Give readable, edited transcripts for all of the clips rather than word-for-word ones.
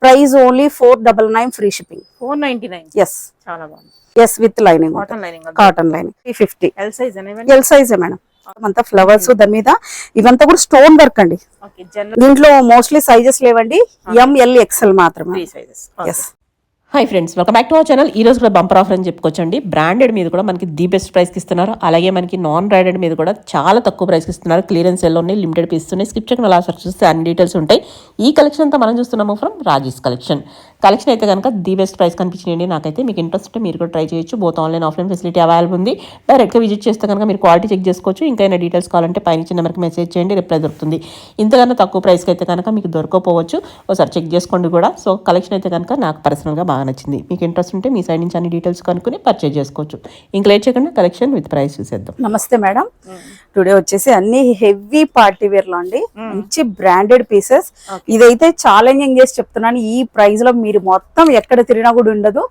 Price only 499 free shipping. 499. Yes చాలా బాగుంది. Yes with lining, cotton lining. 350 L size L సైజే madam. అంతా flowers దాని మీద ఇవంతా కూడా స్టోన్ వర్క్ అండి. దీంట్లో మోస్ట్లీ సైజెస్ లేవండి, ఎంఎల్ ఎక్స్ఎల్ మాత్రమే. Yes. Hi friends, welcome back to our channel. ఈ రోజు కూడా బంపర్ ఆఫర్ అని చెప్పుకోవచ్చండి. బ్రాండెడ్ మీద కూడా మనకి ది బెస్ట్ ప్రైస్కి ఇస్తున్నారు. అలాగే మనకి నాన్ బ్రాండెడ్ మీద కూడా చాలా తక్కువ ప్రైస్కి ఇస్తున్నారు. క్లియరెన్స్ సెల్ ఉన్నాయి, లిమిటెడ్ పీస్ ఉన్నాయి. స్కిప్ చేయకుండా అలా సెర్చ్ చేస్తే అన్ని డీటెయిల్స్ ఉంటాయి. ఈ కలెక్షన్ అంతా మనం చూస్తున్నాము ఫ్రమ్ రాజేష్ కలెక్షన్. కలెక్షన్ అయితే కనుక ది బెస్ట్ ప్రైస్ కనిపించింది నాకైతే. మీకు ఇంట్రెస్ట్ ఉంటే మీరు కూడా ట్రై చేయొచ్చు. Both online offline facility available ఉంది. డైరెక్ట్గా విజిట్ చేస్తే కనుక మీరు క్వాలిటీ చెక్ చేసుకోవచ్చు. ఇంకైనా డీటెయిల్స్ కావాలంటే పైన చిన్న నెంబర్కి మెసేజ్ చేయండి, రిప్లై దొరుకుతుంది. ఇంతకన్నా తక్కువ ప్రైస్కి అయితే కనుక మీకు దొరకపోవచ్చు. ఒకసారి చెక్ చేసుకోండి కూడా. సో కలెక్షన్ అయితే కనుక నాకు పర్సనల్గా బాగా నచ్చింది. మీకు ఇంట్రెస్ట్ ఉంటే మీ సైడ్ నుంచి అన్ని డీటెయిల్స్ కనుక్కొని పర్చేజ్ చేసుకోవచ్చు. ఇంకా లేట్ చేయకుండా కలెక్షన్ విత్ ప్రైస్ చూసేద్దాం. నమస్తే మేడం. టుడే వచ్చేసి అన్ని హెవీ పార్టీ వేర్ లో అండి, మంచి బ్రాండెడ్ పీసెస్. ఇదైతే ఛాలెంజింగ్ చేసి చెప్తున్నాను, ఈ ప్రైస్ లో మీరు మొత్తం ఎక్కడ తిరిగినా కూడా ఉండదు.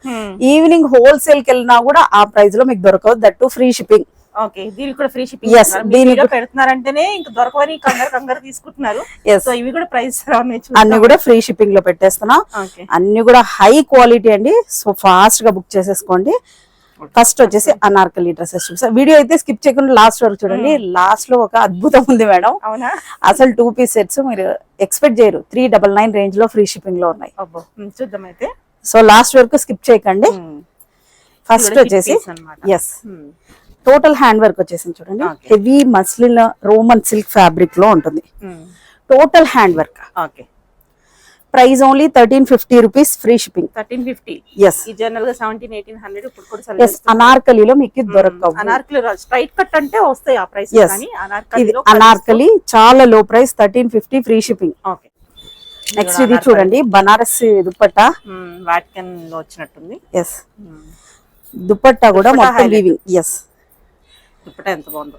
ఈవినింగ్ హోల్సేల్ కి వెళ్ళినా కూడా ఆ ప్రైస్ లో మీకు దొరకదు, దట్టు ఫ్రీ షిప్పింగ్. ఓకే, దీనికి కూడా ఫ్రీ షిప్పింగ్. yes, దీనిలో పెడుతున్నారంటేనే ఇంకా దొరకవని కంగారు తీసుకుంటున్నారు. సో ఇవి కూడా ప్రైస్ అన్ని కూడా ఫ్రీ షిప్పింగ్ లో పెట్టేస్తున్నా. అన్ని కూడా హై క్వాలిటీ అండి. సో ఫాస్ట్ గా బుక్ చేసేసుకోండి. ఫస్ట్ వచ్చేసి అనార్కలి డ్రెస్సెస్ చూపిస్తాను. వీడియో అయితే స్కిప్ చేయకుండా లాస్ట్ వరకు చూడండి. లాస్ట్ లో ఒక అద్భుతం ఉంది మేడం. అవునా? అసలు 2 పీస్ సెట్స్ మీరు ఎక్స్పెక్ట్ చేయరు. 399 రేంజ్ లో ఫ్రీ షిప్పింగ్ లో ఉన్నాయి. చూద్దాం అయితే. సో లాస్ట్ వరకు స్కిప్ చేయకండి. ఫస్ట్ వచ్చేసి ఎస్ టోటల్ హ్యాండ్ వర్క్ వచ్చేసి చూడండి. Heavy muslin Roman silk fabric లో ఉంటుంది. Total hand work. Okay, price only 1350 rupees free shipping. 1350. Yes. ఈ జనరల్ గా 1700-1800 ఇప్పుడు కూడా అనార్కలిలో మీకు దొరకవు. అనార్కలి స్ట్రైట్ కట్ అంటే వస్తాయి ఆ ప్రైస్, కానీ అనార్కలి చాలా లో price, 1350 free shipping. Okay, next ఇది చూడండి, బనారస్ దుపట్టా. వాటికన్ లో వచ్చినట్టుంది. ఎస్, దుపట్టా కూడా మొత్తం వీవింగ్. ఎస్, దుపట్టా ఎంత బాగుందో.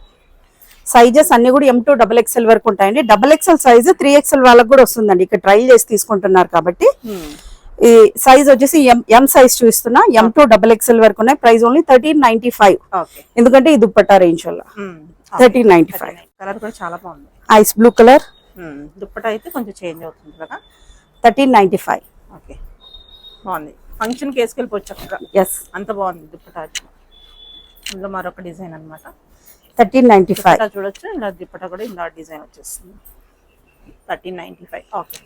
సైజెస్ అన్ని కూడా M2 XXL వరకు ఉంటాయండి. XXL సైజ్ 3XL వాళ్ళకి కూడా వస్తుందండి. ఇక్కడ ట్రైల్ చేసి తీసుకుంటున్నారు కాబట్టి ఈ సైజ్ వచ్చేసి M సైజ్ చూపిస్తున్నా. M2 XXL వరకు ఉన్నాయి. Price only 1395. ఎందుకంటే ఈ దుపట్టా రేంజ్ వల్ల 1395. కలర్ కూడా చాలా బాగుంది, ఐస్ బ్లూ కలర్. దుపట్టా అయితే కొంచెం చేంజ్ అవుతుంది కదా. 1395. ఓకే, బాగుంది. ఫంక్షన్ కి వేసుకెళ్ళిపోవచ్చు. ఎస్, అంత బాగుంది దుపట్టా. అందులో మరొక డిజైన్ అన్నమాట. 1395 చూడొచ్చు. ఇలా దుపట్టా కూడా ఇలా డిజైన్ వచ్చేస్తుంది. 1395. Okay,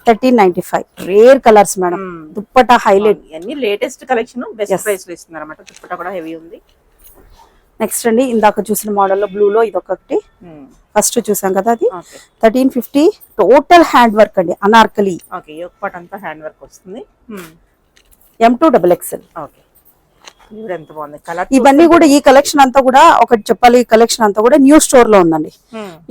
1395. Rare colours madam. Dupatta highlight. అన్ని లేటెస్ట్ కలెక్షన్, బెస్ట్ ప్రైస్ లో ఇస్తున్నారు అన్నమాట. దుపట్టా కూడా హెవీ ఉంది. నెక్స్ట్ అండి, ఇందాక చూసిన మోడల్ లో బ్లూ లో ఇదొకటి ఫస్ట్ చూసాం కదా, అది 1350. టోటల్ హ్యాండ్ వర్క్ అండి, అనార్కలి. ఓకే, యోక్ పార్ట్ అంతా హ్యాండ్ వర్క్ వస్తుంది. M2 XXL. ఓకే, ఎంత బాగుంది కలర్. ఇవన్నీ కూడా ఈ కలెక్షన్ అంతా కూడా ఒకటి చెప్పాలి, ఈ కలెక్షన్ అంతా కూడా న్యూ స్టోర్ లో ఉందండి.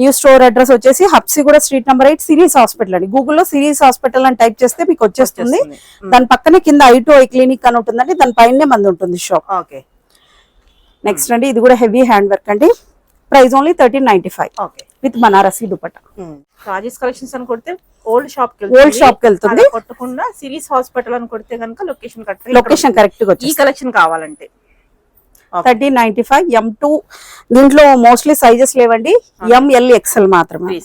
న్యూ స్టోర్ అడ్రస్ వచ్చేసి హబ్సి కూడా స్ట్రీట్ నెంబర్ 8 సిరీస్ హాస్పిటల్ అండి. గూగుల్లో సిరీస్ హాస్పిటల్ అని టైప్ చేస్తే మీకు వచ్చేస్తుంది. దాని పక్కనే కింద I2I క్లినిక్ అని ఉంటుందండి, దాని పైనే మంది ఉంటుంది షాప్. ఓకే, నెక్స్ట్ అండి, ఇది కూడా హెవీ హ్యాండ్ వర్క్ అండి. Price only 1395. Okay, with Banarasi dupatta. Rajesh collections అని కొడితే ఓల్డ్ షాప్ కి వెళ్తుంది. కొట్టకుండా సిరీస్ హాస్పిటల్ అని కొడితే కనుక లొకేషన్ కరెక్ట్ గా ఈ కలెక్షన్ కావాలంటే 1395. M2 దీంట్లో మోస్ట్లీ సైజెస్ లేవండి, ML XL మాత్రమే.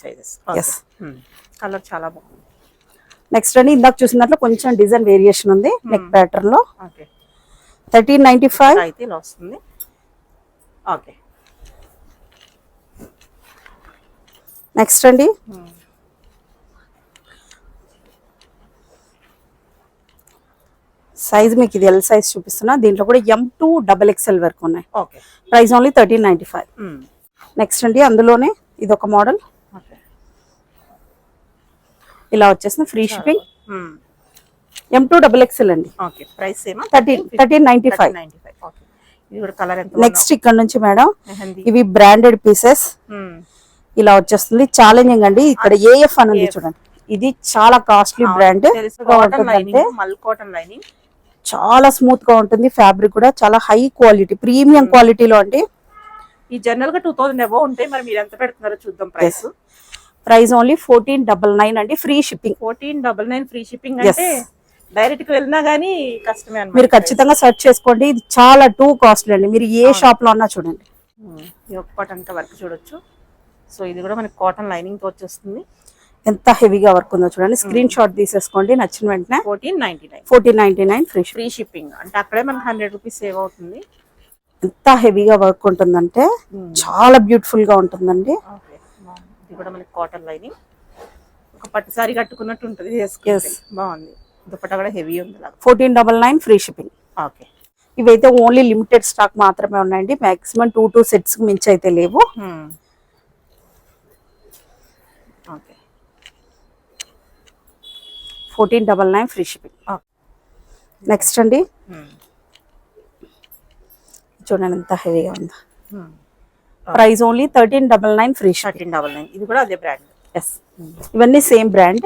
కలర్ చాలా బాగుంది. నెక్స్ట్ అండి, ఇందాక చూసినట్లు కొంచెం డిజైన్ వేరియేషన్ ఉంది నెక్ ప్యాటర్న్ లో. 1395 అయితే ఇలా వస్తుంది. ఓకే, నెక్స్ట్ అండి, సైజ్ మీకు ఇది ఎల్ సైజ్ చూపిస్తున్నా. దీంట్లో కూడా M2 XXL వరకు ఉన్నాయి. Okay, price only 1395. నెక్స్ట్ అండి, అందులోనే ఇది ఒక మోడల్ ఇలా వచ్చేసింది, ఫ్రీ షిప్పింగ్. M2 XXL అండి. Okay, price same 1395. ఓకే, ఇది కూడా కలర్ ఎంత. నెక్స్ట్ ఇక్కడ నుంచి మేడం, ఇవి బ్రాండెడ్ పీసెస్ ఇలా వచ్చేస్తుంది. ఛాలెంజింగ్ అండి. ఇక్కడ AF అని ఉంది చూడండి, ఇది చాలా కాస్ట్లీ బ్రాండ్. చాలా స్మూత్ గా ఉంటుంది. ఫ్యాబ్రిక్ కూడా చాలా హై క్వాలిటీ, ప్రీమియం క్వాలిటీలో అండి. ఈ జనరల్ గా 2000 అబౌవ్ ఉంటాయి. మరి మీరు ఎంత పెడుతున్నారో చూద్దాం. ప్రైస్ ఓన్లీ 1499 అండి, ఫ్రీ షిప్పింగ్. 1499 ఫ్రీ షిప్పింగ్ అంటే డైరెక్ట్ గా వెళ్ళినా గానీ కష్టమే అన్నమాట. మీరు ఖచ్చితంగా సెర్చ్ చేసుకోండి. ఇది చాలా టూ కాస్ట్లీ అండి. మీరు ఏ షాప్ లో అన్నా చూడండి. యోక్ పార్ట్ అంతా వర్క్ చూడొచ్చు. సో ఇది కూడా మనకి కాటన్ లైనింగ్ తో వచ్చేస్తుంది. ఎంత హెవీగా వర్క్ ఉందో చూడండి. స్క్రీన్ షాట్ తీసేసుకోండి నచ్చిన వెంటనే. 1499 1499 ఫ్రీ. Free shipping. అంటే అక్కడే మనకి 100 రూపీస్ సేవ్ అవుతుంది. ఎంత హెవీగా వర్క్ ఉంటుందంటే చాలా బ్యూటిఫుల్ గా ఉంటుందండి. ఓకే, ఇది కూడా మనకి కాటన్ లైనింగ్, ఒక పట్టు సారీ కట్టుకున్నట్టు ఉంటుంది. బాగుంది. దుపట్టా కూడా హెవీ ఉంది. 1499 ఫ్రీ షిప్పింగ్. ఓకే, ఇవైతే ఓన్లీ లిమిటెడ్ స్టాక్ మాత్రమే ఉన్నాయండి. మాక్సిమం 2 సెట్స్ మించి అయితే లేవు. Okay, 1499 free shipping. నెక్స్ట్ అండి చూడండి ఎంత హెవీగా ఉందో. Price only 1399 free shipping. 1399. ఇది కూడా అదే బ్రాండ్. ఎస్, ఇవన్నీ సేమ్ బ్రాండ్.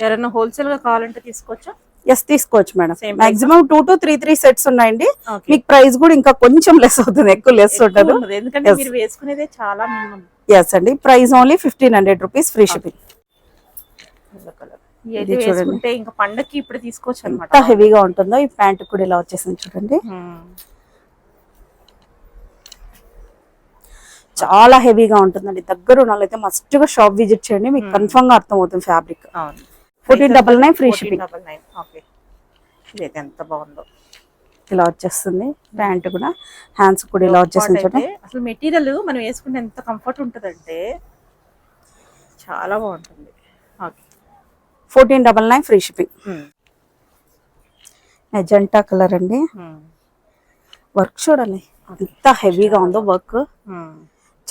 ఎవరైనా హోల్సేల్ గా కావాలంటే తీసుకోవచ్చా? ఎస్, తీసుకోవచ్చు madam. Same maximum 2 to 3 sets ఉన్నాయండి. Okay. మీకు ప్రైస్ కూడా ఇంకా కొంచెం లెస్ అవుతుంది, ఎక్కువ లెస్ ఉంటుంది. ఎందుకంటే మీరు వేసుకునేదే చాలా మినిమం. ఎస్ అండి, price only 1500 rupees free shipping. ఇది వేసుకుంటే ఇంకా పండక్కి ఇప్పుడు తీసుకోవచ్చు అన్నమాట. ఎంత హెవీగా ఉంటుందో. ఈ ప్యాంట్ కూడా ఇలా వచ్చేసింది చూడండి. చాలా హెవీగా ఉంటుందండి. దగ్గర ఉన్న వాళ్ళైతే మస్ట్ గా షాప్ విజిట్ చేయండి, మీకు కన్ఫర్మ్ గా అర్థం అవుతుంది ఫ్యాబ్రిక్. 1499 free shipping. ఓకే, ఇదైతే ఎంత బాగుందో. ఇలా వచ్చేస్తుంది ప్యాంట్ కూడా. హ్యాండ్స్ కూడా ఇలా వచ్చేసింది చూడండి. అసలు మెటీరియల్ మనం వేసుకుంటే ఎంత కంఫర్ట్ ఉంటుందంటే చాలా బాగుంటుంది. Okay, 1499 free shipping. Magenta colour అండి. వర్క్ చూడండి ఎంత హెవీగా ఉందో వర్క్.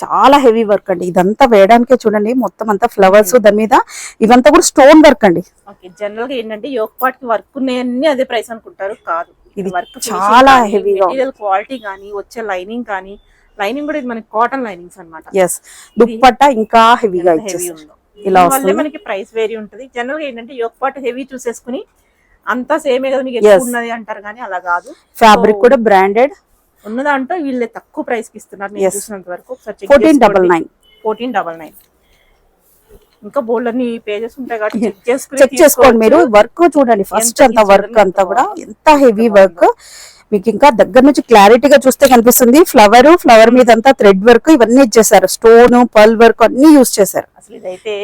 చాలా హెవీ వర్క్ అండి. ఇదంతా వేయడానికే చూడండి, మొత్తం అంతా ఫ్లవర్స్ దాని మీద. ఇవంతా కూడా స్టోన్ వర్క్ అండి. ఓకే, జనరల్ గా ఏంటంటే యోక్ పార్ట్ కి వర్క్ ఉన్నాయన్నీ అదే ప్రైస్ అనుకుంటారు. కాదు, ఇది వర్క్ చాలా హెవీగా, మెటీరియల్ క్వాలిటీ కానీ వచ్చే లైనింగ్ కానీ, లైనింగ్ కూడా ఇది మనకి కాటన్ లైనింగ్స్ అన్నమాట. ఎస్, దుప్పట్టా ఇంకా హెవీగా హెవీ ఉందో. ఇలా వల్లే వస్తుంది. మనకి ప్రైస్ వేరీ ఉంటుంది. జనరల్ గా ఏంటంటే యోక్ పార్ట్ హెవీ చూసేసుకుని అంతా సేమే కదా మీకు ఎక్కువ ఉన్నది అంటారు, కానీ అలా కాదు. ఫ్యాబ్రిక్ కూడా బ్రాండెడ్ ఉన్నదంటూ వీళ్ళే తక్కువ ప్రైస్ కి ఇస్తున్నారు. నేను చూసినంత వరకు 1499. 1499. ఇంకా బోల్డ్ అన్ని పేజెస్ ఉంటాయి కాబట్టి చెక్ చేసుకోండి మీరు. వర్క్ చూడండి ఫస్ట్ అంతా, వర్క్ అంతా కూడా ఎంత హెవీ వర్క్. మీకు ఇంకా దగ్గర నుంచి క్లారిటీగా చూస్తే కనిపిస్తుంది. ఫ్లవర్ మీద అంతా థ్రెడ్ వర్క్ ఇవన్నీ ఇచ్చేసారు. స్టోన్, పర్ల్ వర్క్ అన్ని యూజ్ చేశారు. అసలు ఇదైతే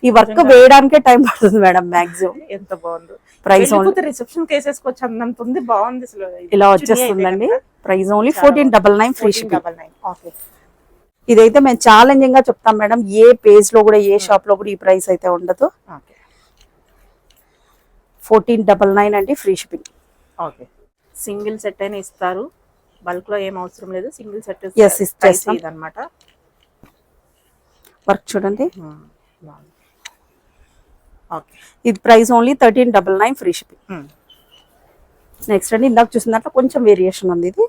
ఈ వర్క్ వేయడానికే టైం పడుతుంది మేడం మాక్సిమం. ఎంత బాగుందో. ప్రైస్ రిసెప్షన్ కేసేసుకోవచ్చు అన్నంత ఉంది. బాగుంది అసలు. ఇలా వచ్చేస్తుందండి. Price only 1499 free shipping. 1499. Okay, ఇదైతే మేము ఛాలెంజింగ్ గా చెప్తాం మేడం. ఏ పేజ్ లో కూడా ఏ షాప్ లో కూడా ఈ ప్రైస్ అయితే ఉండదు. ఓకే, 1499 అండి free shipping. Okay. Single set అయినా ఇస్తారు, బల్క్ లో ఏం అవసరం లేదు. సింగిల్ సెట్ ఇచ్చేస్తాం. ఇదన్నమాట. వర్క్ చూడండి. ఓకే, ఇది price only 1399 free shipping. Next అండి, ఇందాక చూసిన దాంట్లో కొంచెం వేరియేషన్ ఉంది. ఇది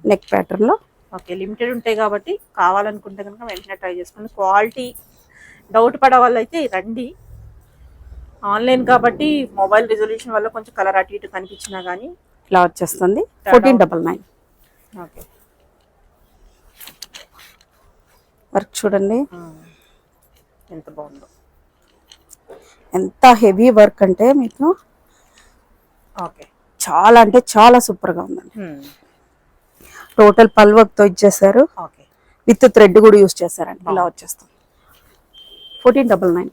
నెక్ ప్యాటర్న్ లో. ఓకే, లిమిటెడ్ ఉంటాయి కాబట్టి కావాలనుకుంటే కనుక వెంటనే ట్రై చేసుకోండి. క్వాలిటీ డౌట్ పడే వాళ్ళు అయితే రండి. ఆన్లైన్ కాబట్టి మొబైల్ రిజల్యూషన్ వల్ల కొంచెం కలర్ అటు ఇటు కనిపించినా కానీ ఇలా వచ్చేస్తుంది. 1499. ఓకే, వర్క్ చూడండి ఎంత బాగుందో. ఎంత హెవీ వర్క్ అంటే మీకు ఓకే, చాలా అంటే చాలా సూపర్ గా ఉందండి. టోటల్ పల్ వర్క్ తో ఇచ్చేసారు. ఓకే, విత్ థ్రెడ్ కూడా యూజ్ చేశారండి. ఇలా వచ్చేస్తుంది. 1499.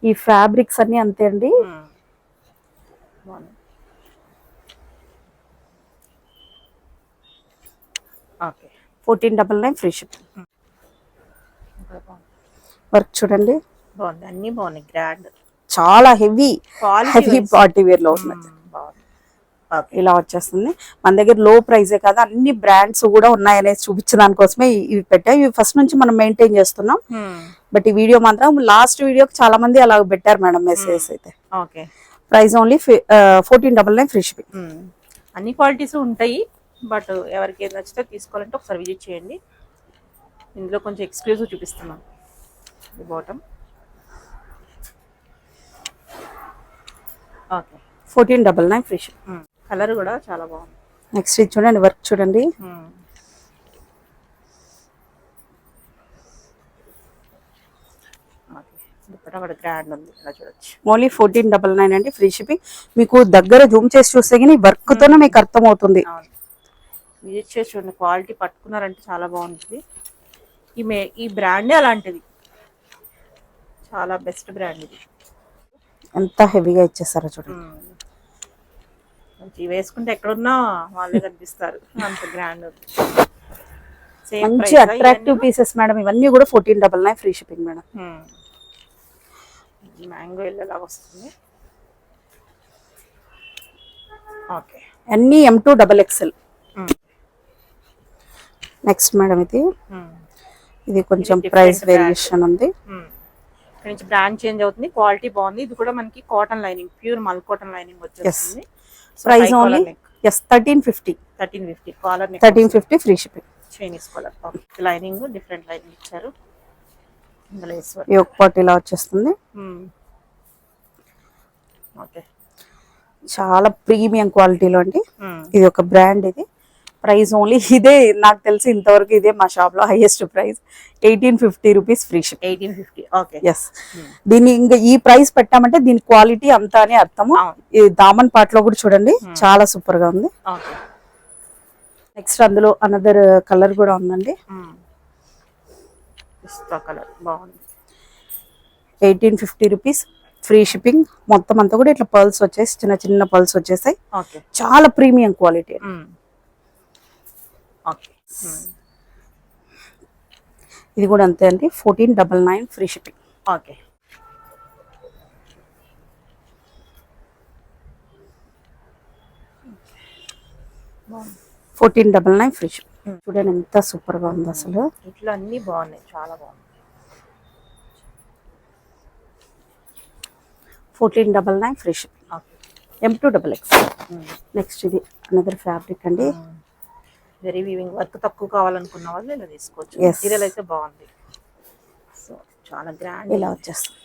ఈ ఫ్యాబ్రిక్స్ అన్ని అంతే అండి. Okay, 1499 free shipping. వర్క్ చూడండి బాగుంది. అన్ని బాగున్నాయి. గ్రాండ్, చాలా హెవీ పార్టీ వేర్ లో ఉన్నాయి. ఇలా వచ్చేస్తుంది. మన దగ్గర లో ప్రైజే కాదు, అన్ని బ్రాండ్స్ కూడా ఉన్నాయనేసి చూపించడానికి కోసమే ఇవి పెట్టాయి. ఇవి ఫస్ట్ నుంచి మనం మెయింటైన్ చేస్తున్నాం. బట్ ఈ వీడియో మాత్రం లాస్ట్ వీడియోకి చాలా మంది అలా పెట్టారు మేడం మెసేజ్ అయితే. Okay, price only 1499 free shipping. అన్ని క్వాలిటీస్ ఉంటాయి. బట్ ఎవరికి ఏది నచ్చితే తీసుకోవాలంటే ఒకసారి విజిట్ చేయండి. ఇందులో కొంచెం ఎక్స్క్లూజివ్ చూపిస్తున్నాం. Bottom. Okay, 1499 free shipping. Colour కూడా చాలా బాగుంది. నెక్స్ట్ ఇది చూడండి, వర్క్ చూడండి. గ్రాండ్ ఉంది, ఇలా చూడొచ్చు. ఓన్లీ 1499 అండి ఫ్రీ షిప్పింగ్. మీకు దగ్గర జూమ్ చేసి చూస్తే కానీ వర్క్ తోనే మీకు అర్థం అవుతుంది. విజిట్ చేసి చూడండి, క్వాలిటీ పట్టుకున్నారంటే చాలా బాగుంటుంది. ఈ బ్రాండే అలాంటిది, చాలా బెస్ట్ బ్రాండ్ ఇది. ఎంత హెవీగా ఇచ్చేసారో చూడండి. మంచి వేసుకుంటే ఎక్కడున్నా వాళ్ళే కనిపిస్తారు, అంత గ్రాండ్. మంచి అట్రాక్టివ్ పీసెస్ మేడం, ఇవన్నీ కూడా 1499 ఫ్రీ షిప్పింగ్ మేడం. మ్యాంగో ఎల్లోలాగా వస్తుంది. ఓకే, అన్ని M2 XXL. నెక్స్ట్ మేడం ఇది కొంచెం ప్రైస్ వేరియేషన్ ఉంది. ఇక్కడ నుంచి బ్రాండ్ చేంజ్ అవుతుంది, క్వాలిటీ బాగుంది. ఇది కూడా మనకి cotton lining, pure mul cotton lining వచ్చేస్తుంది. Price only 1350. 1350 collar, 1350 free shipping. Chinese collar lining, different lining ఇచ్చారు. ఈ ఒక పార్ట్ ఇలా వచ్చేస్తుంది. ఓకే, చాలా ప్రీమియం క్వాలిటీలో అండి. ఇది ఒక బ్రాండ్. ఇది ప్రైస్ ఓన్లీ ఇదే, నాకు తెలిసి ఇంతవరకు ఇదే మా షాప్ లో highest price, 1850 rupees free ship. 1850. Okay, yes. దీన్ని ఇంకా ఈ ప్రైస్ పెట్టామంటే దీని క్వాలిటీ అంతా అని అర్థము. ఈ దామన్ పార్ట్ లో కూడా చూడండి, చాలా సూపర్ గా ఉంది. నెక్స్ట్ అందులో అనదర్ కలర్ కూడా ఉందండి. కలర్ బాగుంది. 1850 రూపీస్ ఫ్రీ షిప్పింగ్. మొత్తం అంతా కూడా ఇట్లా పర్ల్స్ వచ్చేసి, చిన్న చిన్న పర్ల్స్ వచ్చేసాయి. చాలా ప్రీమియం క్వాలిటీ. ఇది కూడా అంతే అండి, 1499 free shipping. Okay, 1499 free shipping. చూడండి ఎంత సూపర్ గా ఉంది అసలు. ఇట్లా అన్ని బాగున్నాయి, చాలా బాగుంది. 1499 free shipping. M2 XXL. Next ఇది అనదర్ ఫ్యాబ్రిక్ అండి. వెరీ వీవింగ్ వర్క్ తక్కువ కావాలనుకున్న వాళ్ళు ఇలా తీసుకోవచ్చు. మెటీరియల్ అయితే బాగుంది. సో చాలా గ్రాండ్ ఇలా వచ్చేస్తుంది.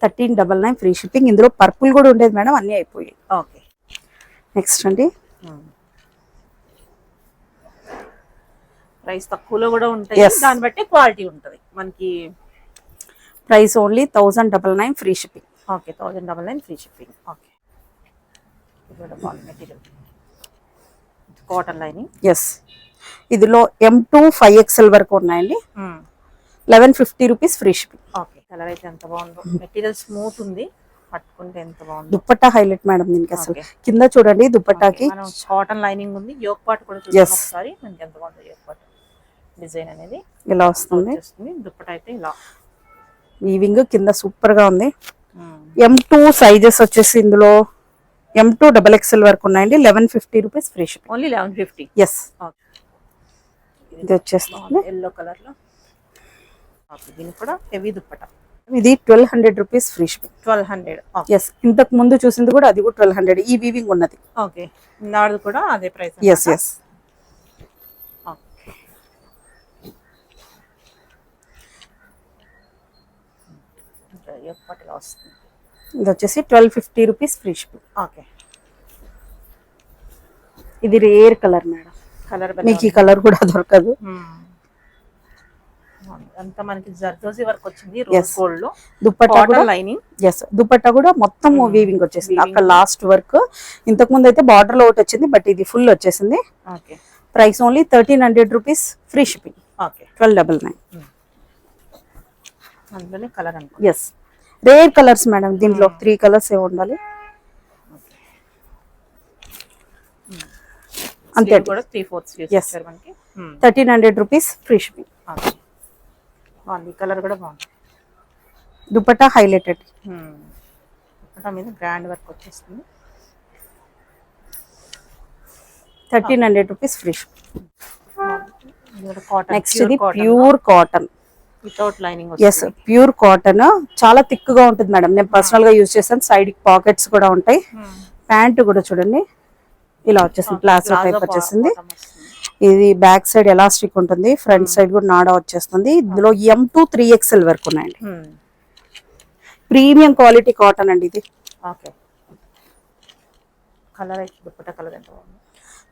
1399 ఫ్రీ షిప్పింగ్. ఇందులో పర్పుల్ కూడా ఉండేది మేడం, అన్నీ అయిపోయాయి. ఓకే, నెక్స్ట్ అండి ప్రైస్ తక్కువలో కూడా ఉంటాయి, దాన్ని బట్టి క్వాలిటీ ఉంటుంది మనకి. Price only 1099 free shipping. Okay, 1099 free shipping. Okay, material cotton lining. Yes. ఇదిలో M2 5XL వరకు ఉన్నాయండి. 1150 rupees free shipping. Okay, colour అయితే ఎంత బాగుందో, మెటీరియల్ స్మూత్ ఉంది, పట్టుకుంటే ఎంత బాగుంది. దుప్పట్టా హైలైట్ మేడం దీనికి అసలు. కింద చూడండి దుప్పట్టాకి కాటన్ లైనింగ్ ఉంది. యోక్ పార్ట్ కూడా చూద్దాం ఒకసారి, మనకి ఎంత బాగుందో యోక్ పార్ట్ డిజైన్ అనేది. ఇలా వస్తుంది. దుప్పట్టా అయితే ఇలా వీవింగ్ కింద సూపర్ గా ఉంది. M2 సైజెస్ వచ్చేసి ఇందులో M2 XXL వరకు ఉన్నాయండి. 1150 rupees free shipping. Only 1150. Yes. ఇది వచ్చేస్తుంది ఎల్లో కలర్ లో. దీని కూడా హెవీ దుప్పట్టా. ఇది 1200 రూపీస్ ఫ్రీ షిప్పింగ్. 1200. ఎస్. ఇంతకు ముందు చూసింది కూడా అది కూడా 1200. ఈ వీవింగ్ ఉన్నది. ఓకే, నాది కూడా అదే ప్రైస్. Yes yes. ఇది వచ్చేసి 1250 రూపీస్ ఫ్రీ షిప్పింగ్. ఓకే, ఇది రేర్ కలర్ మేడం, కలర్ మీకు ఈ కలర్ కూడా దొరకదు. అంతా మనకి జర్దోజీ వర్క్ వచ్చింది, రోజ్ గోల్డ్ లో. దుపట్టా కూడా లైనింగ్. ఎస్. దుపట్టా కూడా మొత్తం వీవింగ్ వచ్చేసింది. అక్కడ లాస్ట్ వర్క్. ఇంతకు ముందు అయితే బార్డర్ లో ఒకటి వచ్చింది, బట్ ఇది ఫుల్ వచ్చేసింది. Okay, price only 1300 rupees free shipping. Okay, 1299. అందులోనే కలర్ అనుకో. ఎస్. రేర్ కలర్స్ మేడం, దీంట్లో 3 కలర్స్ ఏ ఉండాలి అంతే. 1300 రూపీస్ ఫ్రీ షిప్పింగ్. బాగుంది, కలర్ కూడా బాగుంది. దుపట్టా హైలైటెడ్. దుపట్టా మీద గ్రాండ్ వర్క్ వచ్చేస్తుంది. 1300 రూపీస్ ఫ్రీ షిప్పింగ్. నెక్స్ట్ ఇది pure cotton without lining. Yes, pure cotton. చాలా థిక్ గా ఉంటుంది మేడం. నేను పర్సనల్ గా యూజ్ చేశాను. సైడ్ పాకెట్స్ కూడా ఉంటాయి. ప్యాంట్ కూడా చూడండి ఇలా వచ్చేసింది, ప్లాజో టైప్ వచ్చేసింది. ఇది బ్యాక్ సైడ్ ఎలాస్టిక్ ఉంటుంది, ఫ్రంట్ సైడ్ కూడా నాడా వచ్చేస్తుంది. ఇందులో M2 3XL వరకు ఉన్నాయండి. ప్రీమియం క్వాలిటీ కాటన్ అండి ఇది. ఓకే, కలర్ అయితే దుపట్టా కలర్ ఎంత బాగుంది.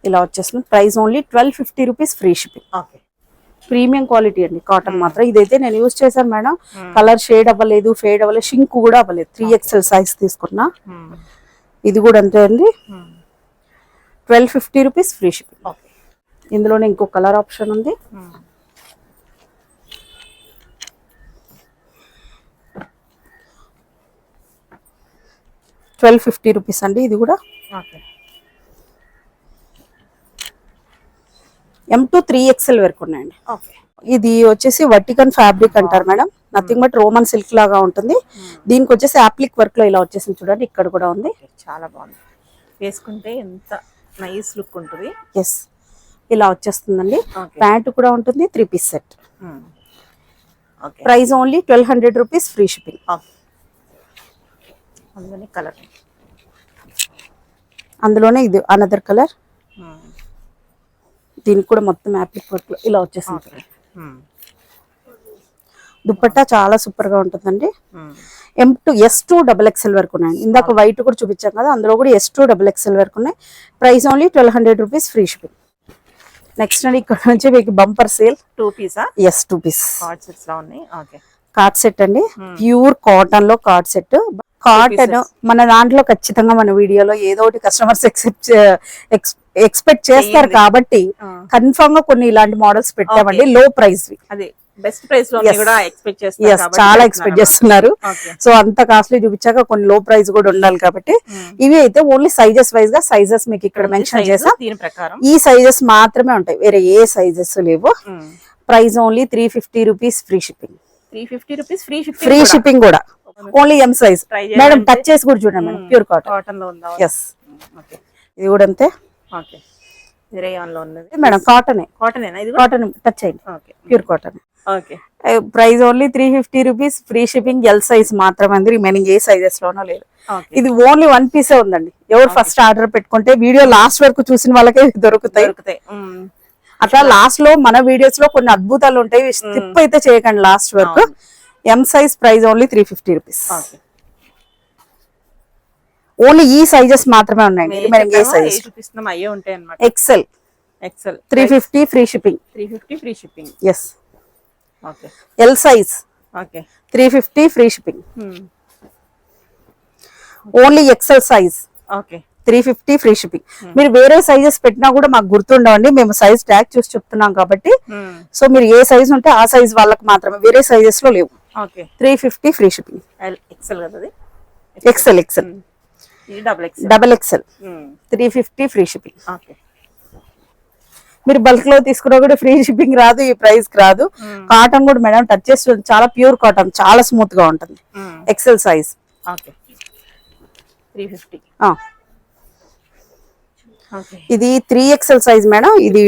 ఇలా వచ్చేస్తుంది. Price only 1250 rupees free shipping. Okay, premium quality అండి కాటన్ మాత్రం. ఇదైతే నేను యూజ్ చేశాను మేడం, కలర్ షేడ్ అవ్వలేదు, ఫేడ్ అవ్వలేదు, షింక్ కూడా అవ్వలేదు. 3XL సైజ్ తీసుకున్నా. ఇది కూడా అంతే అండి, 1250 రూపీస్ ఫ్రీ షిప్పింగ్. ఓకే, ఇందులోనే ఇంకో కలర్ ఆప్షన్ ఉంది. 1250 రూపీస్ అండి. ఇది కూడా ఓకే. M2 3XL వరకు ఉన్నాయండి. ఓకే. ఇది వచ్చేసి వర్టికన్ ఫ్యాబ్రిక్ అంటారు madam. Nothing but Roman silk లాగా ఉంటుంది. దీనికి వచ్చేసి అప్లిక్ వర్క్ లో ఇలా వచ్చేసింది చూడండి. ఇక్కడ కూడా ఉంది. చాలా బాగుంది. వేసుకుంటే ఎంత నైస్ లుక్ ఉంటుంది. ఎస్, ఇలా వచ్చేస్తుందండి. ప్యాంట్ కూడా ఉంటుంది. 3 piece set. Price only 1200 rupees, free shipping. అందులోనే కలర్, అందులోనే ఇది అనదర్ కలర్. దీనికి కూడా మొత్తం అప్లిక్ వర్క్ లో ఇలా వచ్చేసింది. దుపట్టా చాలా సూపర్ గా ఉంటుందండి. M2 S2 XXL వరకు ఉన్నాయి. ఇందాక వైట్ కూడా చూపించాం కదా, అందులో కూడా S2 XXL వరకు ఉన్నాయి. Price only 1200 rupees, free shipping. Next అండి, ఇక్కడ నుంచి మీకు బంపర్ సేల్. 2 పీసా? ఎస్, 2 పీస్ కార్డ్ సెట్స్ లా ఉన్నాయి. ఓకే. కార్డ్ సెట్ అండి, ప్యూర్ కాటన్ లో కార్డ్ సెట్. కాటన్ మన దాంట్లో ఖచ్చితంగా మన వీడియోలో ఏదో ఒకటి కస్టమర్స్ ఎక్స్పెక్ట్ చేస్తారు కాబట్టి కన్ఫర్మ్ గా కొన్ని ఇలాంటి మోడల్స్ పెట్టామండి. లో ప్రైస్, అదే బెస్ట్ ప్రైస్ లో కూడా ఎక్స్పెక్ట్ చేస్తారు కాబట్టి చాలా ఎక్స్పెక్ట్ చేస్తున్నారు. సో అంత కాస్ట్లీ చూపించాక కొన్ని లో ప్రైస్ కూడా ఉండాలి కాబట్టి ఇవి అయితే ఓన్లీ సైజెస్ వైజ్ గా సైజెస్ మీకు ఇక్కడ మెన్షన్ చేసాం. దీని ప్రకారం ఈ సైజెస్ మాత్రమే ఉంటాయి, వేరే ఏ సైజెస్ లేవు. Price only 350 rupees, free shipping. 350 rupees, free shipping కూడా. Only M size madam. Touch చేసి కూడా చూడండి మేడం. ప్యూర్ కాటన్ లో ఉందా? ఎస్. ఇది కూడా అంతే. ఓకే. రేయాన్ లో ఉన్నది మేడం. కాటన్ ఇది కాటన్. టచ్ అయ్యింది. Okay. Pure cotton. Okay. Price only 350 rupees, free shipping. L size మాత్రమే ఉంది, రిమైనింగ్ ఏ సైజెస్ లోనో లేదు. ఇది ఓన్లీ 1 పీసే ఉందండి. ఎవరు ఫస్ట్ ఆర్డర్ పెట్టుకుంటే వీడియో లాస్ట్ వరకు చూసిన వాళ్ళకే దొరుకుతాయి. అట్లా లాస్ట్ లో మన వీడియోస్ లో కొన్ని అద్భుతాలు ఉంటాయి. స్కిప్ అయితే చేయకండి లాస్ట్ వరకు. M size price only 350 rupees. Only ఈ సైజెస్ మాత్రమే ఉన్నాయండి, రిమైనింగ్ ఏ size. XL 350, free shipping. 350, free shipping. Yes. L size 350, free shipping. Only XL size 350, free shipping. మీరు వేరే సైజెస్ పెట్టినా కూడా మాకు గుర్తుండవండి, మేము సైజ్ ట్యాగ్ చూసి చెప్తున్నాం కాబట్టి. సో మీరు ఏ సైజ్ ఉంటే ఆ సైజ్ వాళ్ళకి మాత్రమే, వేరే సైజెస్ లో లేవు. 350, free shipping. XL XL 350, free shipping. మీరు బల్క్ లో తీసుకున్నా కూడా ఫ్రీ షిప్పింగ్ రాదు, ఈ ప్రైస్ కి రాదు. కాటన్ కూడా మేడం టచ్ చేసి చాలా ప్యూర్ కాటన్, చాలా స్మూత్ గా ఉంటుంది. XL size 350. ఇది 3XL సైజ్ మేడం. ఇది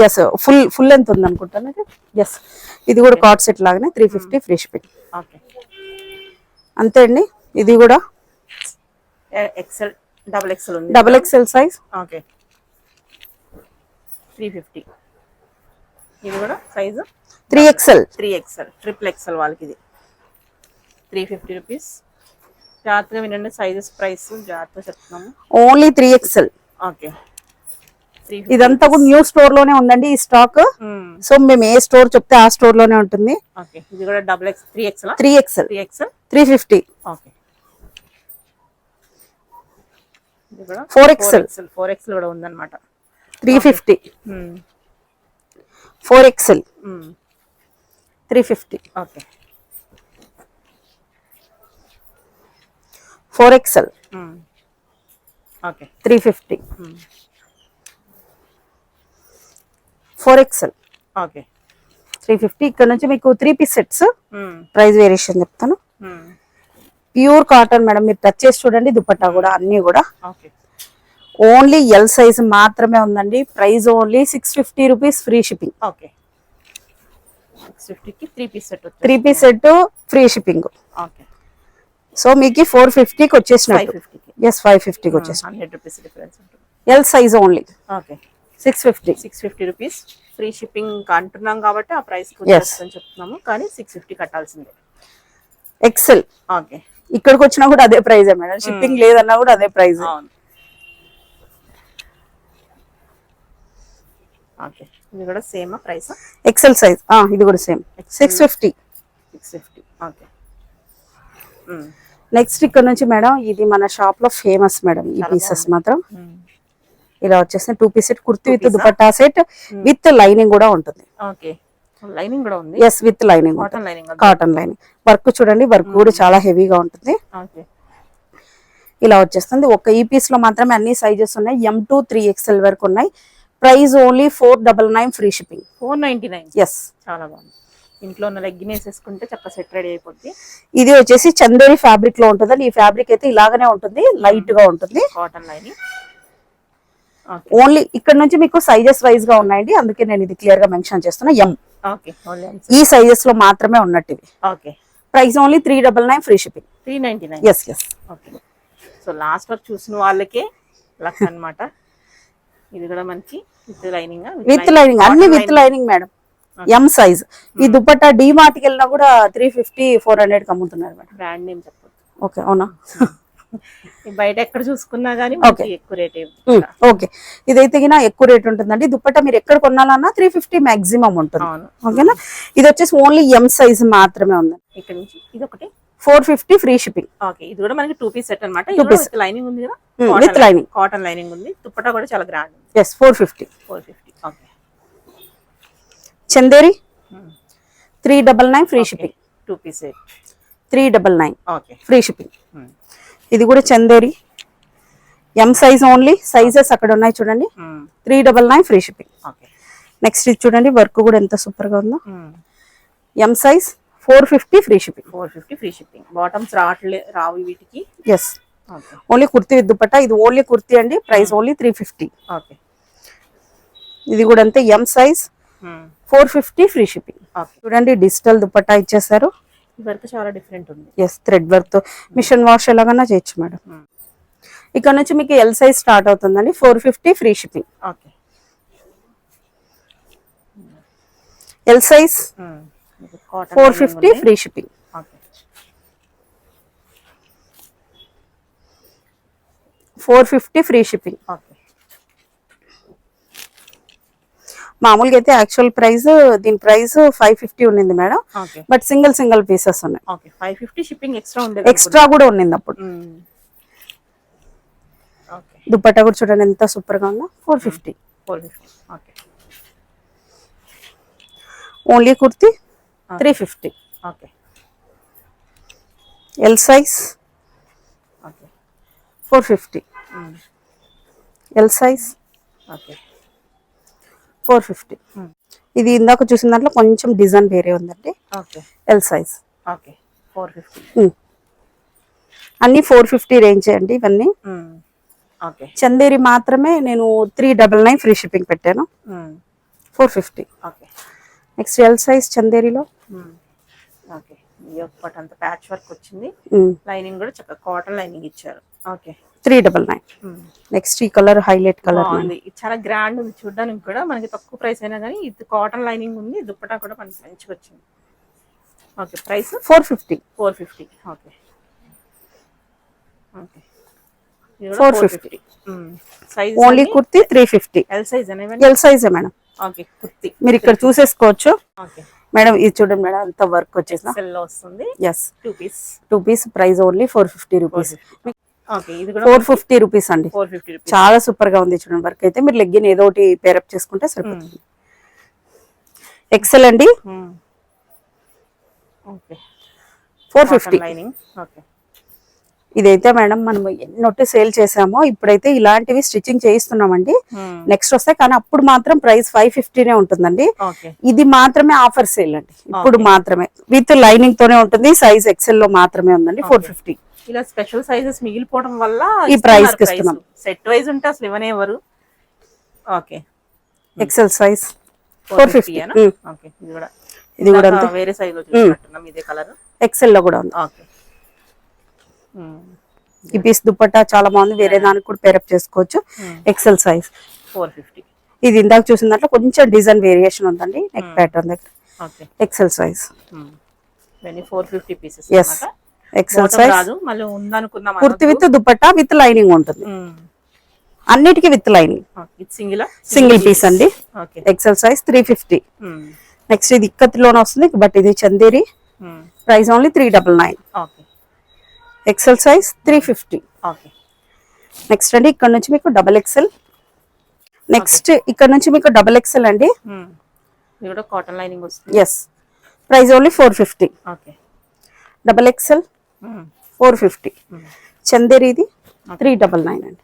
ఎస్, ఫుల్ లెంత్ ఉంది అనుకుంటాను. ఎస్, ఇది కూడా కార్డ్ సెట్ లాగానే 350, ఫ్రీ షిప్పింగ్. అంతే అండి. ఇది కూడా డబుల్ XL సైజ్ 350. ఇది కూడా సైజు 3XL. ట్రిపుల్ XL వాళ్ళకి ఇది 350 రూపీస్. జాగ్రత్తగా వినండి, సైజెస్ ప్రైస్ జాగ్రత్తగా చెప్తున్నాము. Only 3XL. ఓకే. ఇదంతా కూడా న్యూ స్టోర్ లోనే ఉందండి ఈ స్టాక్. సో మేము ఏ స్టోర్ చెప్తే ఆ స్టోర్ లోనే ఉంటుంది. ఓకే. ఇది కూడా 3XL 350. ఓకే. ఇది కూడా 4XL కూడా ఉందన్నమాట. 350. 4XL 350. Okay. 4XL okay. 350. 4XL okay. 350. ఇక్కడ నుంచి మీకు 3 పీస్ సెట్స్. ప్రైస్ వేరియేషన్ చెప్తాను. ప్యూర్ కాటన్ మేడం, మీరు టచ్ చేసి చూడండి. దుపట్టా కూడా అన్ని కూడా ఓన్లీ ఎల్ సైజ్ మాత్రమే ఉందండి. Price only 650 rupees, free shipping. 650కి 3 piece set. 3 piece set, free shipping. So మీకు 450కి వచ్చేసినట్టు. ఎస్, 550కి వచ్చేసినట్టు. 100 రూపీస్ డిఫరెన్స్ ఉంటుంది. L size only 650 rupees, free shipping అంటున్నాం కాబట్టి ఆ ప్రైస్ చెప్తున్నాము, కానీ 650 కట్టాల్సిందే. XL ఇక్కడికి వచ్చినా కూడా అదే ప్రైజ్ మేడం. షిప్పింగ్ లేదన్నా కూడా అదే ప్రైజ్. ఇది కూడా సేమ్ ప్రైస్. XL సైజ్ ఇది కూడా సేమ్ 650. ఓకే. నెక్స్ట్ ఇక్కడ నుంచి మేడం, ఇది మన షాప్ లో ఫేమస్ మేడం. ఈ పీసెస్ మాత్రం ఇలా వచ్చేసి 2 piece set kurti with dupatta set with lining కూడా ఉంటుంది. ఓకే, లైనింగ్ కూడా ఉంది. Yes, with lining, cotton lining. Cotton lining. Work చూడండి, వర్క్ కూడా చాలా హెవీగా ఉంటుంది. ఓకే, ఇలా వచ్చేస్తుంది. ఒక ఈ పీస్ లో మాత్రమే అన్ని సైజెస్ ఉన్నాయి. M2 3XL వరకు ఉన్నాయి. Price only 499 free shipping. 499. Yes, చాలా బాగుంది. ఇంట్లో ఉన్న లెగ్గిన్ వేసేసుకుంటే చక్కగా సెట్ రెడీ అయిపోద్ది. ఇది వచ్చేసి చందేరి ఫ్యాబ్రిక్ లో ఉంటుందండి. ఈ ఫ్యాబ్రిక్ అయితే ఇలాగనే ఉంటుంది, లైట్ గా ఉంటుంది. Cotton lining. ఓన్లీ ఇక్కడ నుంచి మీకు సైజెస్ వైజ్ గా ఉన్నాయండి, అందుకే నేను ఇది క్లియర్ గా మెన్షన్ చేస్తున్నా. M. ఓకే, ఈ సైజెస్ లో మాత్రమే ఉన్నట్టు ఇవి. Okay, price only 399 free shipping. 399. Yes yes. Okay, so last వరకు చూసిన వాళ్ళకే లక్ అన్నమాట. ఇది కూడా మనకి విత్ లైనింగ్. విత్ లైనింగ్, అన్ని with lining madam. M size. ఈ దుపట్టా D-Mart కి వెళ్ళినా కూడా 350 400 కి అమ్ముతున్నారు మేడం. బ్రాండ్ నేమ్ చెప్పొద్దు. ఓకే, అవునా? బయట ఎక్కడ చూసుకున్నా గానీ ఎక్కువ రేట్. ఓకే, ఇదైతే ఎక్కువ రేట్ ఉంటుందండి. దుపట్టా మీరు ఎక్కడ కొనాలన్నా 350 మాక్సిమం ఉంటుంది. ఓకేనా? ఇది వచ్చేసి ఓన్లీ M సైజ్ మాత్రమే ఉంది. ఇక్కడ నుంచి ఇది ఒకటి 450 ఫ్రీ షిప్పింగ్. ఓకే, ఇది కూడా మనకి 2 పీస్ సెట్ అన్నమాట. విత్ లైనింగ్ ఉంది కదా, విత్ లైనింగ్, కాటన్ లైనింగ్ ఉంది. దుపట్టా కూడా చాలా గ్రాండ్ ఉంది. Yes, 450. 450. Okay, Chanderi 399 free shipping. 2 piece set 399. Okay, free shipping. ఇది కూడా Chanderi M size only. Sizes అక్కడ ఉన్నాయి చూడండి. 399 ఫ్రీ షిప్పింగ్. ఓకే, నెక్స్ట్ ఇది చూడండి, వర్క్ కూడా ఎంత సూపర్ గా ఉందో. M size 450 free shipping. 450 free shipping. Bottoms రావు వీటికి. Yes, only kurti with dupatta. ఇది ఓన్లీ కుర్తి అండి. Price only 350. ఓకే, ఇది కూడా అంతే. M size 450 free shipping. చూడండి, డిజిటల్ దుపట్టా ఇచ్చేసారు. వర్క్ చాలా డిఫరెంట్ ఉంది. ఎస్, థ్రెడ్ వర్క్ తో మిషన్ వాష్ ఎలాగన్నా చేయొచ్చు మేడం. ఇక్కడ నుంచి మీకు L సైజ్ స్టార్ట్ అవుతుందండి. 450 free shipping. Okay, L size 450 free shipping. Okay, 450 free shipping. Okay. మామూలుగా అయితే యాక్చువల్ ప్రైస్ దీని ప్రైస్ 550 ఉండింది madam. Okay, but single pieces ఉన్నాయి. ఓకే, 550 షిప్పింగ్ ఎక్స్ట్రా ఉండేది. ఎక్స్ట్రా కూడా ఉండింది అప్పుడు. ఓకే, దుపట్టా కూడా చూడండి ఎంత సూపర్ గా ఉందో. 450. 450. Okay, only kurti 350. Okay, L size okay, 450. L size okay, 450. ఇది ఇందాక చూసిన దాంట్లో కొంచెం డిజైన్ వేరే ఉందండి. Okay, L size. ఓకే, 450. అన్ని 450 రేంజ్ అండి ఇవన్నీ. ఓకే, చందేరి మాత్రమే నేను 399 ఫ్రీ షిప్పింగ్ పెట్టాను. 450. ఓకే, నెక్స్ట్ L సైజ్ చందేరిలో. ఓకే, ఈ ఒకటి అంత ప్యాచ్ వర్క్ వచ్చింది. లైనింగ్ కూడా చక్కగా కాటన్ లైనింగ్ ఇచ్చారు. ఓకే, 399. నెక్స్ట్ ఈ కలర్ హైలైట్ కలర్ ఉంది. ఇది చాలా గ్రాండ్ ఉంది చూడడానికి కూడా. మనకి తక్కువ ప్రైస్ అయినా కానీ ఇది కాటన్ లైనింగ్ ఉంది. దుపట్టా కూడా మనకి మంచిగా వచ్చింది. Okay, price 450. Okay, okay, 450. Size only kurti 350. L size L size madam. Okay, kurti మీరు ఇక్కడ చూసేసుకోవచ్చు. ఓకే మేడం ఇది చూడండి మేడం, అంత వర్క్ వచ్చేసి సెల్ లో వస్తుంది. Yes, 2 piece price only 450 rupees. Okay, ఇది కూడా 450 రూపీస్ అండి. 450 రూపీస్. చాలా సూపర్ గా ఉంది చూడండి వర్క్ అయితే. మీరు లెగ్గిన్ ఏదో ఒకటి పేరప్ చేసుకుంటే సరిపోతుంది. ఎక్సెల్ అండి. Okay, 450 lining. ఓకే, ఇదైతే మేడం మనం ఎన్నొట్టి సేల్ చేసామో ఇప్పుడైతే ఇలాంటివి స్టిచ్చింగ్ చేయిస్తున్నామండి. నెక్స్ట్ వస్తాయి కానీ అప్పుడు మాత్రం ప్రైస్ 550 ఉంటుందండి. ఓకే, ఇది మాత్రమే ఆఫర్ సేల్ అండి. ఇప్పుడు మాత్రమే విత్ లైనింగ్ తోనే ఉంటుంది. సైజ్ ఎక్సెల్ లో మాత్రమే ఉందండి. 450. ఇలా స్పెషల్ సైజెస్ మిగిలిపోవడం వల్ల ఈ ప్రైస్ కి ఇస్తున్నాం. సెట్ వైజ్ ఉంటే అసలు ఇవ్వనేవారు. Okay, XL size 450. ఓకే, ఇది కూడా అంతే. వేరే సైజ్ లో చూసినట్టున్నాం. ఇదే కలర్ ఎక్సెల్ లో కూడా ఉంది. ఓకే, ఈ పీస్ దుపట్టా చాలా బాగుంది. వేరే దానికి కూడా పేరప్ చేసుకోవచ్చు. XL size 450. ఇది ఇందాక చూసిన దాంట్లో కొంచెం డిజైన్ వేరియేషన్ ఉందండి నెక్ ప్యాటర్న్ దగ్గర. Okay, XL size. 450 pieces. Yes, XL size. రాదు మళ్ళీ ఉందనుకున్నాం. Kurti with dupatta with lining ఉంటుంది. అన్నిటికీ విత్ లైనింగ్. సింగిల్ పీస్ అండి. XL size 350. నెక్స్ట్ ఇది ఇక్కత్లోనే వస్తుంది బట్ ఇది Chanderi. Price only 399. XL size 350. Next అండి ఇక్కడ నుంచి మీకు XXL నెక్స్ట్ ఇక్కడ నుంచి మీకు డబుల్ ఎక్సెల్ అండి. ఇది కూడా కాటన్ లైనింగ్ వస్తుంది. Yes, price only 450. Okay, double XL 450. చందేరిది 399 అండి.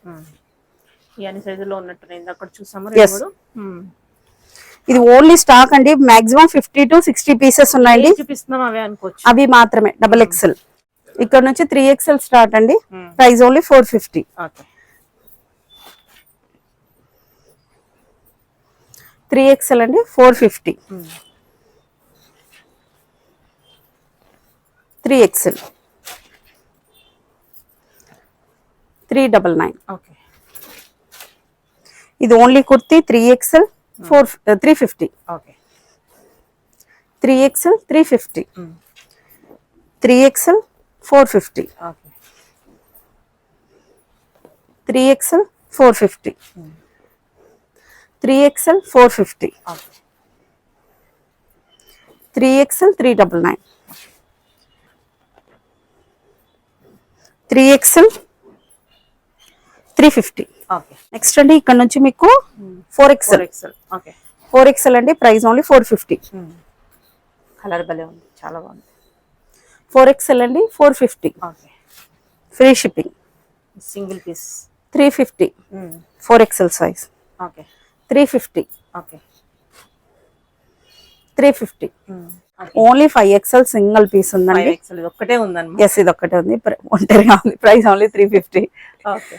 ఈ అన్ని సైజులో ఉన్నట్టున్నాయి, అక్కడ చూసాము. Yes. ఇది ఓన్లీ స్టాక్ అండి, మాక్సిమం 50 to 60 పీసెస్ ఉన్నాయండి. చూపిస్తున్నాం అవే అనుకోవచ్చు. అవి మాత్రమే డబుల్ ఎక్సెల్. ఇక్కడ నుంచి 3XL స్టార్ట్ అండి, ప్రైస్ ఓన్లీ 450. ఓకే, 3XL అండి 450. 3XL 399. ఓకే, ఇది only kurti 3XL 350. Okay, 3XL 350. 3XL 450. Okay, 3XL 450. 3XL 450. Okay, 3XL 399. 3XL 350. Okay. Next అండి ఇక్కడ నుంచి మీకు 4XL. ఓకే, 4XL అండి, ప్రైస్ ఓన్లీ 450. కలర్ భలే ఉంది, చాలా బాగుంది. 4XL అండి 450. Okay, free shipping. Single piece 350. 4XL size okay, 350. Okay, 350. Only 5XL single piece ఉందండి. 5XL ఇది ఒక్కటే ఉందన్నమాట. ఎస్, ఇది ఒక్కటే ఉంది, ఒంటరిగా ఉంది. Price only 350. ఓకే,